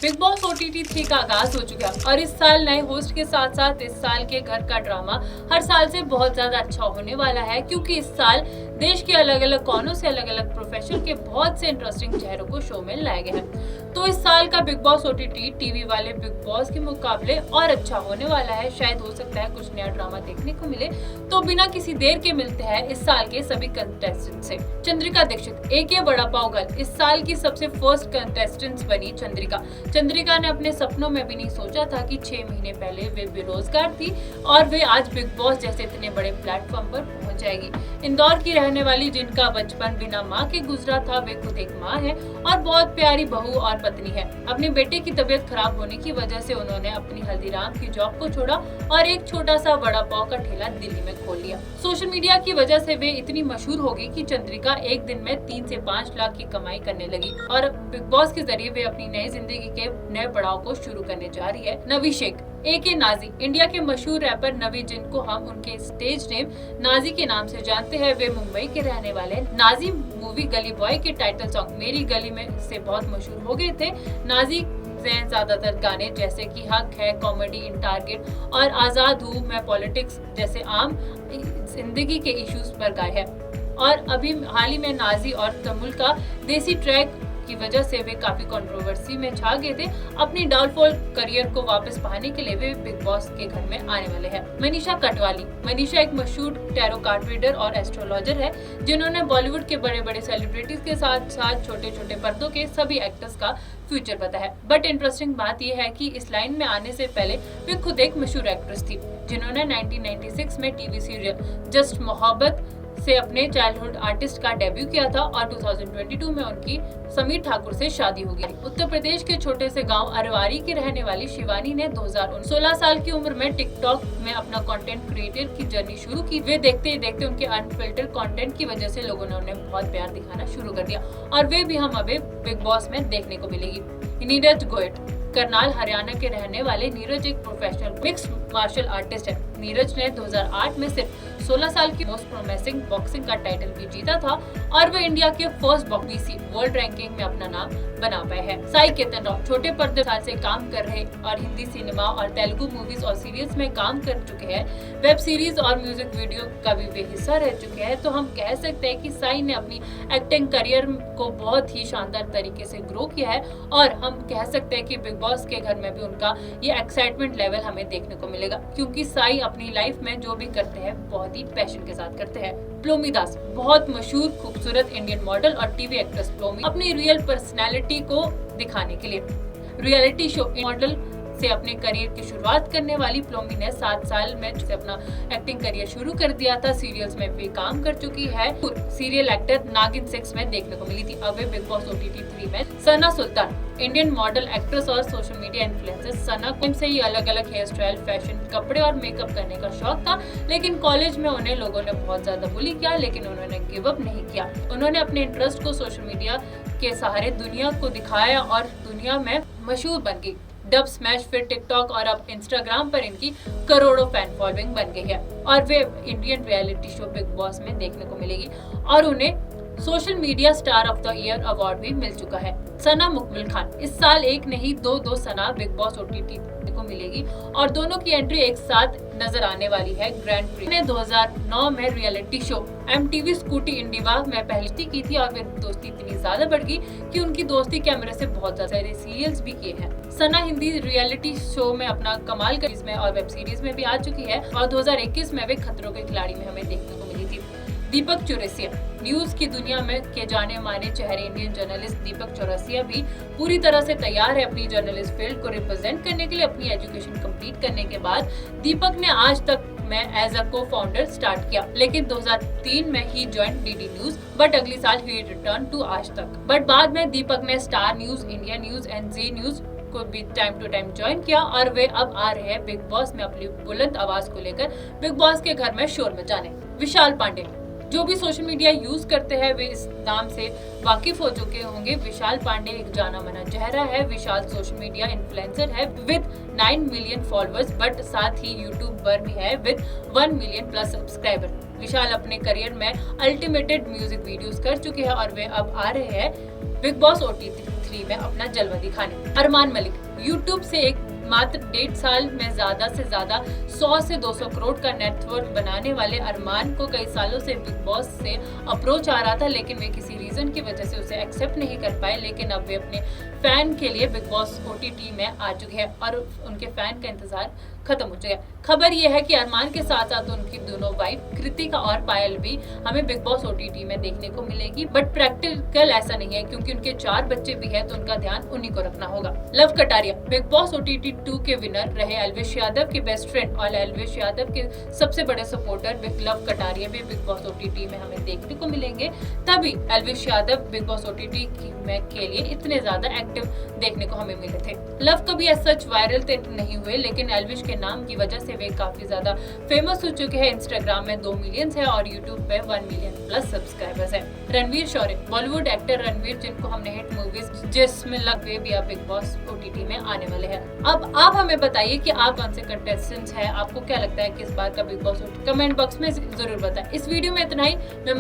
Big boss OTT 3 का आगाज हो चुका है और इस साल नए होस्ट के साथ साथ इस साल के घर का ड्रामा हर साल से बहुत ज्यादा अच्छा होने वाला है, क्योंकि इस साल देश के अलग अलग कोनों से अलग अलग प्रोफेशन के बहुत से इंटरेस्टिंग चेहरों को शो में लाए गए हैं। तो इस साल का बिग बॉस OTT टीवी वाले बिग बॉस के मुकाबले और अच्छा होने वाला है। शायद हो सकता है कुछ नया ड्रामा देखने को मिले। तो बिना किसी देर के मिलते हैं इस साल के सभी कंटेस्टेंट से। चंद्रिका दीक्षित AK वड़ा पाव गर्ल इस साल की सबसे फर्स्ट कंटेस्टेंट बनी। चंद्रिका ने अपने सपनों में भी नहीं सोचा था कि 6 महीने पहले वे बेरोजगार थी और वे आज बिग बॉस जैसे इतने बड़े प्लेटफॉर्म पर पहुंच जाएगी। इंदौर की रहने वाली जिनका बचपन बिना मां के गुजरा था, वे खुद एक मां है और बहुत प्यारी बहू और पत्नी है। अपने बेटे की तबीयत खराब होने की वजह से उन्होंने अपनी हल्दीराम की जॉब को छोड़ा और एक छोटा सा वड़ा पाव का ठेला दिल्ली में खोल लिया। सोशल मीडिया की वजह से वे इतनी मशहूर हो गई कि चंद्रिका एक दिन में 3 से 5 लाख की कमाई करने लगी और बिग बॉस के जरिए वे अपनी नई जिंदगी के नए पड़ाव को शुरू करने जा रही है। नवी शेख AK नाजी इंडिया के मशहूर रैपर नवी, जिनको हम उनके स्टेज नेम नाजी के नाम से जानते हैं, वे मुंबई के रहने वाले हैं। नाजी मूवी गली बॉय के टाइटल सॉन्ग मेरी गली में से बहुत मशहूर हो गए थे। नाजी से ज्यादातर गाने जैसे कि हक है, कॉमेडी इन टारगेट और आजाद हूँ मैं, पॉलिटिक्स जैसे आम जिंदगी के इश्यूज पर गाए हैं। और अभी हाल ही में नाजी और तमुल का देसी ट्रैक की वजह से वे काफी कंट्रोवर्सी में छा गए थे। अपनी डाउनफॉल करियर को वापस पाने के लिए वे बिग बॉस के घर में आने वाले हैं। मनीषा कटवाली मनीषा एक मशहूर टैरो कार्ड रीडर और एस्ट्रोलॉजर है, जिन्होंने बॉलीवुड के बड़े बड़े सेलिब्रिटीज के साथ साथ छोटे छोटे पर्दों के सभी एक्टर्स का फ्यूचर पता है। बट इंटरेस्टिंग बात यह है कि इस लाइन में आने से पहले वे खुद एक मशहूर एक्ट्रेस थी, जिन्होंने 1996 में टीवी सीरियल जस्ट मोहब्बत से अपने चाइल्डहुड आर्टिस्ट का डेब्यू किया था और 2022 में उनकी समीर ठाकुर से शादी हो गई। उत्तर प्रदेश के छोटे से गांव अरवारी की रहने वाली शिवानी ने 16 साल की उम्र में टिकटॉक में अपना कंटेंट क्रिएटर की जर्नी शुरू की। वे देखते ही देखते उनके अनफिल्टर्ड कंटेंट की वजह से लोगों ने उन्हें बहुत प्यार दिखाना शुरू कर दिया और वे भी हम अभी बिग बॉस में देखने को मिलेगी। नीरज गोयट करनाल हरियाणा के रहने वाले नीरज एक प्रोफेशनल मिक्स्ड मार्शल आर्टिस्ट है। नीरज ने 2008 में सिर्फ 16 साल की मोस्ट प्रोमिसिंग बॉक्सिंग का टाइटल भी जीता था और वे इंडिया के फर्स्ट BC वर्ल्ड रैंकिंग में अपना नाम बना पाए हैं। साई केतन राव छोटे पर्दे साल से काम कर रहे और हिंदी सिनेमा और तेलुगु मूवीज और सीरियल्स में काम कर चुके हैं। वेब सीरीज और म्यूजिक वीडियो का भी वे हिस्सा रह चुके हैं। तो हम कह सकते हैं कि साई ने अपनी एक्टिंग करियर को बहुत ही शानदार तरीके से ग्रो किया है और हम कह सकते हैं कि बिग बॉस के घर में भी उनका ये एक्साइटमेंट लेवल हमें देखने को मिलेगा, क्योंकि साई अपनी लाइफ में जो भी करते हैं बहुत ही पैशन के साथ करते हैं। प्लोमी दास बहुत मशहूर खूबसूरत इंडियन मॉडल और टीवी एक्ट्रेस प्लोमी अपनी रियल पर्सनैलिटी को दिखाने के लिए रियलिटी शो मॉडल से अपने करियर की शुरुआत करने वाली प्लोमी ने 7 साल में से अपना एक्टिंग करियर शुरू कर दिया था। सीरियल्स में भी काम कर चुकी है। सीरियल एक्टर नागिन 6 में देखने को मिली थी। अब वे बिग बॉस OTT 3 में। सना सुल्तान इंडियन मॉडल एक्ट्रेस और सोशल मीडिया इन्फ्लुएंसर। सना को से ही अलग अलग हेयर स्टाइल, फैशन, कपड़े और मेकअप करने का शौक था, लेकिन कॉलेज में उन्हें लोगों ने बहुत ज्यादा बुली किया, लेकिन उन्होंने गिव अप नहीं किया। उन्होंने अपने इंटरेस्ट को सोशल मीडिया के सहारे दुनिया को दिखाया और दुनिया में मशहूर बन गई। डब स्मैश, फिर टिकटॉक और अब इंस्टाग्राम पर इनकी करोड़ों फैन फॉलोइंग बन गई है और वे Indian reality show Big Boss में देखने को मिलेगी और उन्हें social media star of the year award भी मिल चुका है। सना मुकबिल खान इस साल एक नहीं दो सना बिग बॉस OTT को मिलेगी और दोनों की एंट्री एक साथ नजर आने वाली है। ग्रैंड प्री ने 2009 में रियलिटी शो MTV स्कूटी इंडिवा में पहली की थी और वे दोस्ती इतनी ज्यादा बढ़ गई कि उनकी दोस्ती कैमरे से बहुत ज्यादा सीरियल्स भी किए हैं। सना हिंदी रियलिटी शो में अपना कमाल कर में और वेब सीरीज में भी आ चुकी है और 2021 में वे खतरों के खिलाड़ी में हमें देखने को मिली थी। दीपक चौरसिया न्यूज की दुनिया में के जाने माने चेहरे इंडियन जर्नलिस्ट दीपक चौरसिया भी पूरी तरह से तैयार है अपनी जर्नलिस्ट फील्ड को रिप्रेजेंट करने के लिए। अपनी एजुकेशन कंप्लीट करने के बाद दीपक ने आज तक में एज अ को-फाउंडर स्टार्ट किया, लेकिन 2003 में ही ज्वाइन DD न्यूज, बट अगली साल ही रिटर्न टू आज तक। बट बाद में दीपक ने Star News, India News and Zee News को भी टाइम टू टाइम ज्वाइन किया और वे अब आ रहे हैं बिग बॉस में अपनी बुलंद आवाज को लेकर बिग बॉस के घर में शोर मचाने। विशाल पांडे जो भी सोशल मीडिया यूज करते हैं वे इस नाम से वाकिफ हो चुके होंगे। विशाल पांडे एक जाना माना चेहरा है। विशाल सोशल मीडिया इन्फ्लुएंसर है विद 9 मिलियन फॉलोअर्स, बट साथ ही यूट्यूबर भी है विद 1 मिलियन प्लस सब्सक्राइबर। विशाल अपने करियर में अल्टीमेटेड म्यूजिक वीडियोस कर चुके हैं और वे अब आ रहे हैं बिग बॉस OTT ओटीटी में अपना जलवा दिखाने। अरमान मलिक यूट्यूब से एक मात्र 1.5 साल में ज्यादा से ज्यादा 100 से 200 करोड़ का नेटवर्थ बनाने वाले अरमान को कई सालों से बिग बॉस से अप्रोच आ रहा था, लेकिन वे किसी रीजन की वजह से उसे एक्सेप्ट नहीं कर पाए। लेकिन अब वे अपने फैन के लिए बिग बॉस ओटीटी में आ चुके हैं और उनके फैन का इंतजार खत्म हो चुका है। खबर यह है कि अरमान के साथ साथ उनकी दोनों वाइफ कृतिका और पायल भी हमें बिग बॉस ओटीटी में देखने को मिलेगी, बट प्रैक्टिकल ऐसा नहीं है क्योंकि उनके 4 बच्चे भी हैं, तो उनका ध्यान उन्हीं को रखना होगा। Love Kataria big boss OTT 2 के विनर रहे एल्विश यादव के बेस्ट फ्रेंड और एल्विश यादव के सबसे बड़े सपोर्टर लव कटारिया भी बिग बॉस ओटीटी में हमें देखने को मिलेंगे। तभी Elvish Yadav big boss OTT के लिए इतने ज्यादा एक्टिव देखने को हमें मिले थे। लव कभी सच वायरल नहीं हुए, लेकिन एल्विश के नाम की वजह से वे काफी ज्यादा फेमस हो चुके हैं। इंस्टाग्राम में 2 मिलियन है और यूट्यूब पे 1 मिलियन प्लस सब्सक्राइबर्स है। रणवीर शौर्य बॉलीवुड एक्टर रणवीर, जिनको हमने हिट मूवीज जिसमें लग वे भी अब बिग बॉस ओटीटी में आने वाले हैं। अब आप हमें बताइए कि आप कौन से कंटेस्टेंट्स हैं, आपको क्या लगता है किस बार का बिग बॉस, कमेंट बॉक्स में जरूर बताएं। इस वीडियो में इतना ही। मैं